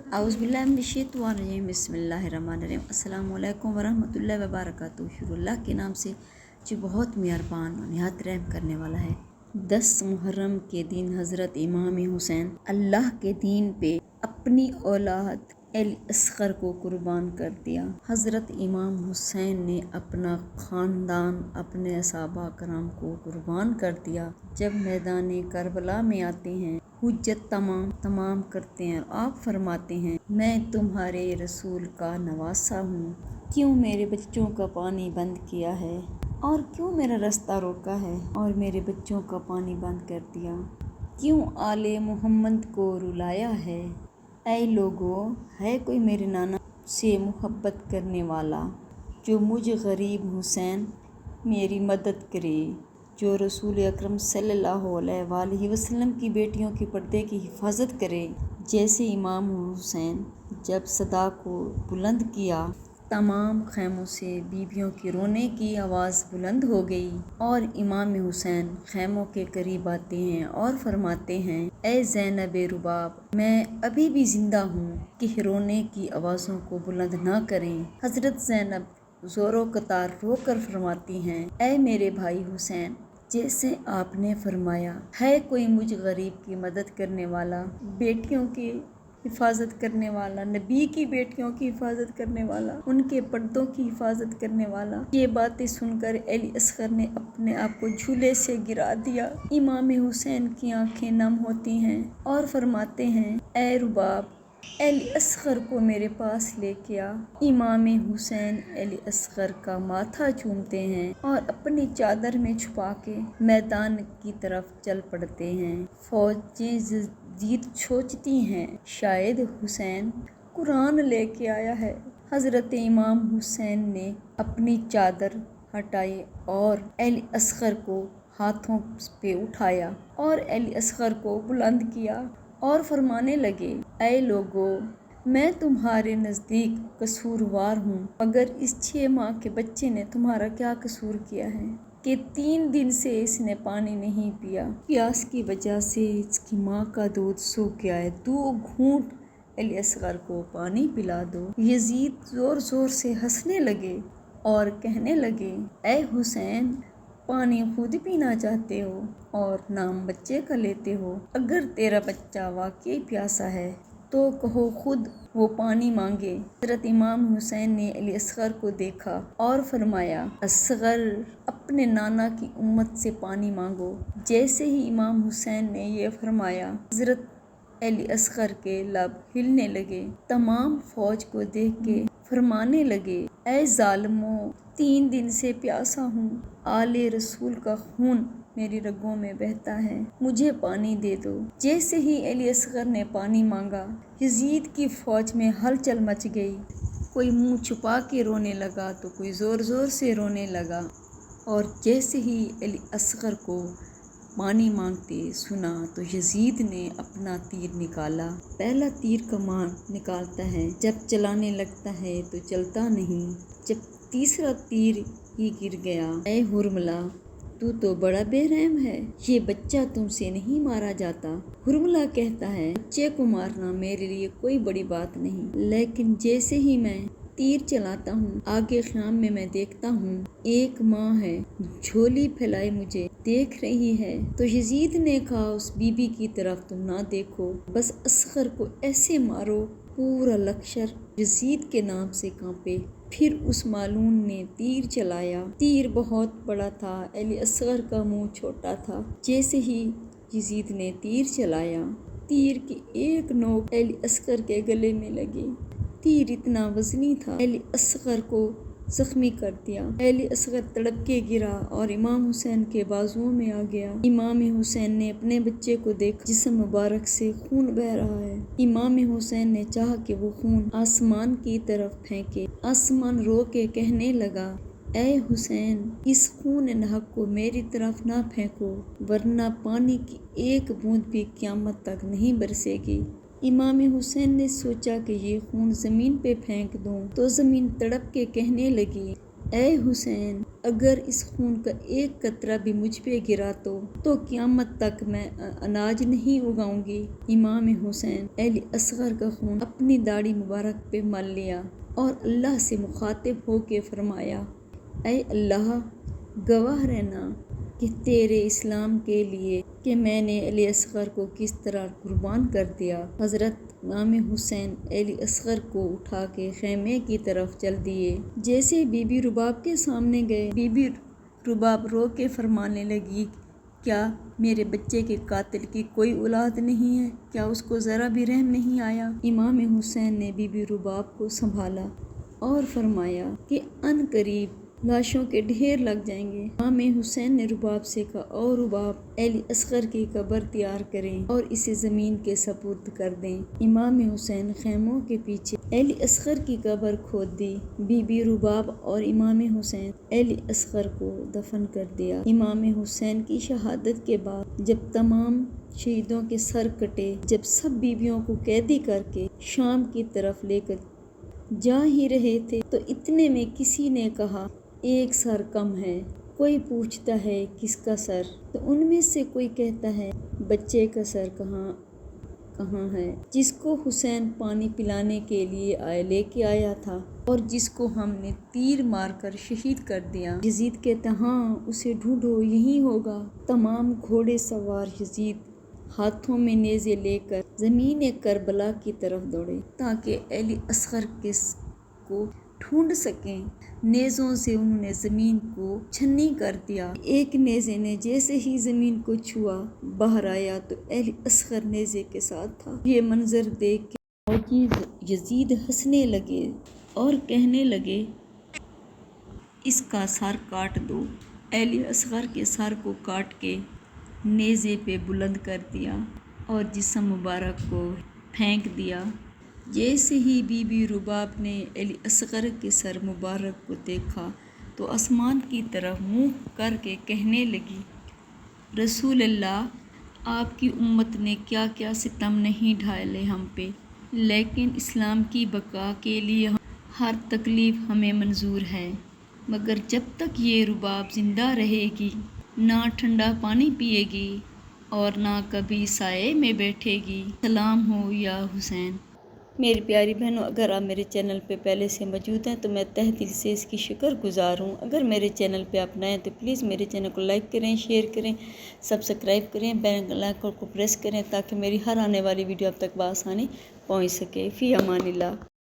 اعوذ باللہ من الشیطان الرجیم، بسم اللہ الرحمن الرحیم۔ السلام علیکم ورحمۃ اللہ وبرکاتہ۔ شروع اللہ کے نام سے جو بہت مہربان اور نہایت رحم کرنے والا ہے۔ 10 محرم کے دن حضرت امام حسین اللہ کے دین پہ اپنی اولاد علی اصغر کو قربان کر دیا۔ حضرت امام حسین نے اپنا خاندان، اپنے صحابہ کرام کو قربان کر دیا۔ جب میدان کربلا میں آتے ہیں، حجت تمام کرتے ہیں اور آپ فرماتے ہیں، میں تمہارے رسول کا نواسا ہوں، کیوں میرے بچوں کا پانی بند کیا ہے اور کیوں میرا رستہ روکا ہے اور میرے بچوں کا پانی بند کر دیا، کیوں آل محمد کو رلایا ہے؟ اے لوگو، ہے کوئی میرے نانا سے محبت کرنے والا جو مجھ غریب حسین میری مدد کرے، جو رسول اکرم صلی اللہ علیہ وآلہ وسلم کی بیٹیوں کے پردے کی حفاظت کرے؟ جیسے امام حسین جب صدا کو بلند کیا، تمام خیموں سے بیویوں کے رونے کی آواز بلند ہو گئی اور امام حسین خیموں کے قریب آتے ہیں اور فرماتے ہیں، اے زینب رباب، میں ابھی بھی زندہ ہوں کہ رونے کی آوازوں کو بلند نہ کریں۔ حضرت زینب زور و قطار رو کر فرماتی ہیں، اے میرے بھائی حسین، جیسے آپ نے فرمایا، ہے کوئی مجھ غریب کی مدد کرنے والا، بیٹیوں کی حفاظت کرنے والا، نبی کی بیٹیوں کی حفاظت کرنے والا، ان کے پردوں کی حفاظت کرنے والا؟ یہ باتیں سن کر علی اصغر نے اپنے آپ کو جھولے سے گرا دیا۔ امام حسین کی آنکھیں نم ہوتی ہیں اور فرماتے ہیں، اے رباب، علی اصغر کو میرے پاس لے کے آ۔ امام حسین علی اصغر کا ماتھا چومتے ہیں اور اپنی چادر میں چھپا کے میدان کی طرف چل پڑتے ہیں۔ فوجیں یزید سوچتی ہیں، شاید حسین قرآن لے کے آیا ہے۔ حضرت امام حسین نے اپنی چادر ہٹائی اور علی اصغر کو ہاتھوں پہ اٹھایا اور علی اصغر کو بلند کیا اور فرمانے لگے، اے لوگو، میں تمہارے نزدیک قصوروار ہوں، مگر اس 6 ماہ کے بچے نے تمہارا کیا قصور کیا ہے کہ 3 دن سے اس نے پانی نہیں پیا؟ پیاس کی وجہ سے اس کی ماں کا دودھ سوکھ گیا ہے، 2 گھونٹ علی اصغر کو پانی پلا دو۔ یزید زور زور سے ہنسنے لگے اور کہنے لگے، اے حسین، پانی خود پینا چاہتے ہو اور نام بچے کا لیتے ہو؟ اگر تیرا بچہ واقعی پیاسا ہے تو کہو خود وہ پانی مانگے۔ حضرت امام حسین نے علی اصغر کو دیکھا اور فرمایا، اصغر، اپنے نانا کی امت سے پانی مانگو۔ جیسے ہی امام حسین نے یہ فرمایا، حضرت علی اصغر کے لب ہلنے لگے، تمام فوج کو دیکھ کے فرمانے لگے، اے ظالموں، 3 دن سے پیاسا ہوں، آل رسول کا خون میری رگوں میں بہتا ہے، مجھے پانی دے دو۔ جیسے ہی علی اصغر نے پانی مانگا، یزید کی فوج میں ہلچل مچ گئی، کوئی منہ چھپا کے رونے لگا تو کوئی زور زور سے رونے لگا، اور جیسے ہی علی اصغر کو پانی مانگتے سنا تو یزید نے اپنا تیر نکالا۔ پہلا تیر کمان نکالتا ہے، جب چلانے لگتا ہے تو چلتا نہیں، جب تیسرا تیر ہی گر گیا۔ اے حرملہ، تو بڑا بے رحم ہے، یہ بچہ تم سے نہیں مارا جاتا۔ حرملہ کہتا ہے، بچے کو مارنا میرے لیے کوئی بڑی بات نہیں، لیکن جیسے ہی میں تیر چلاتا ہوں، آگے خیام میں دیکھتا ہوں ایک ماں ہے، جھولی پھیلائے مجھے دیکھ رہی ہے۔ تو یزید نے کہا، اس بی بی کی طرف تم نہ دیکھو، بس اصغر کو ایسے مارو پورا لشکر یزید کے نام سے کانپے۔ پھر اس معلوم نے تیر چلایا، تیر بہت بڑا تھا، علی اصغر کا منہ چھوٹا تھا۔ جیسے ہی یزید نے تیر چلایا، تیر کی ایک نوک علی اصغر کے گلے میں لگی، تیر اتنا وزنی تھا، علی اصغر کو زخمی کر دیا۔ علی اصغر تڑپ کے گرا اور امام حسین کے بازوؤں میں آ گیا۔ امام حسین نے اپنے بچے کو دیکھا، جسم مبارک سے خون بہہ رہا ہے۔ امام حسین نے چاہا کہ وہ خون آسمان کی طرف پھینکے، آسمان رو کے کہنے لگا، اے حسین، اس خون نحق کو میری طرف نہ پھینکو، ورنہ پانی کی ایک بوند بھی قیامت تک نہیں برسے گی۔ امام حسین نے سوچا کہ یہ خون زمین پہ پھینک دوں تو زمین تڑپ کے کہنے لگی، اے حسین، اگر اس خون کا ایک قطرہ بھی مجھ پہ گرا تو قیامت تک میں اناج نہیں اگاؤں گی۔ امام حسین علی اصغر کا خون اپنی داڑھی مبارک پہ مل لیا اور اللہ سے مخاطب ہو کے فرمایا، اے اللہ، گواہ رہنا کہ تیرے اسلام کے لیے کہ میں نے علی اصغر کو کس طرح قربان کر دیا۔ حضرت امام حسین علی اصغر کو اٹھا کے خیمے کی طرف چل دیے۔ جیسے بی بی رباب کے سامنے گئے، بی بی رباب رو کے فرمانے لگی، کیا میرے بچے کے قاتل کی کوئی اولاد نہیں ہے؟ کیا اس کو ذرا بھی رحم نہیں آیا؟ امام حسین نے بی بی رباب کو سنبھالا اور فرمایا کہ ان قریب لاشوں کے ڈھیر لگ جائیں گے۔ امام حسین نے رباب سے کہا، اور رباب، علی اصغر کی قبر تیار کریں اور اسے زمین کے سپرد کر دیں۔ امام حسین خیموں کے پیچھے علی اصغر کی قبر کھود دی۔ بی بی رباب اور امام حسین علی اصغر کو دفن کر دیا۔ امام حسین کی شہادت کے بعد جب تمام شہیدوں کے سر کٹے، جب سب بیویوں کو قیدی کر کے شام کی طرف لے کر جا ہی رہے تھے تو اتنے میں کسی نے کہا، ایک سر کم ہے۔ کوئی پوچھتا ہے کس کا سر؟ تو ان میں سے کوئی کہتا ہے، بچے کا سر کہاں ہے، جس کو حسین پانی پلانے کے لیے لے کے آیا تھا اور جس کو ہم نے تیر مار کر شہید کر دیا۔ یزید کہتا، ہاں اسے ڈھونڈو، یہی ہوگا۔ تمام گھوڑے سوار یزید ہاتھوں میں نیزے لے کر زمین کربلا کی طرف دوڑے تاکہ علی اصغر کو ڈھونڈ سکیں۔ نیزوں سے انہوں نے زمین کو چھنی کر دیا۔ ایک نیزے نے جیسے ہی زمین کو چھوا، باہر آیا تو علی اصغر نیزے کے ساتھ تھا۔ یہ منظر دیکھ کے فوجی یزید ہنسنے لگے اور کہنے لگے، اس کا سر کاٹ دو۔ علی اصغر کے سر کو کاٹ کے نیزے پہ بلند کر دیا اور جسم مبارک کو پھینک دیا۔ جیسے ہی بی بی رباب نے علی اصغر کے سر مبارک کو دیکھا تو آسمان کی طرف منہ کر کے کہنے لگی، رسول اللہ، آپ کی امت نے کیا کیا ستم نہیں ڈھائے ہم پہ، لیکن اسلام کی بقا کے لیے ہر تکلیف ہمیں منظور ہے، مگر جب تک یہ رباب زندہ رہے گی نہ ٹھنڈا پانی پیے گی اور نہ کبھی سائے میں بیٹھے گی۔ سلام ہو یا حسین۔ میری پیاری بہنوں، اگر آپ میرے چینل پہ پہلے سے موجود ہیں تو میں تہہ دل سے اس کی شکر گزار ہوں۔ اگر میرے چینل پہ آپ نئے ہیں تو پلیز میرے چینل کو لائک کریں، شیئر کریں، سبسکرائب کریں، بیل آئیکن کو پریس کریں تاکہ میری ہر آنے والی ویڈیو اب تک بآسانی پہنچ سکے۔ فی امان اللہ۔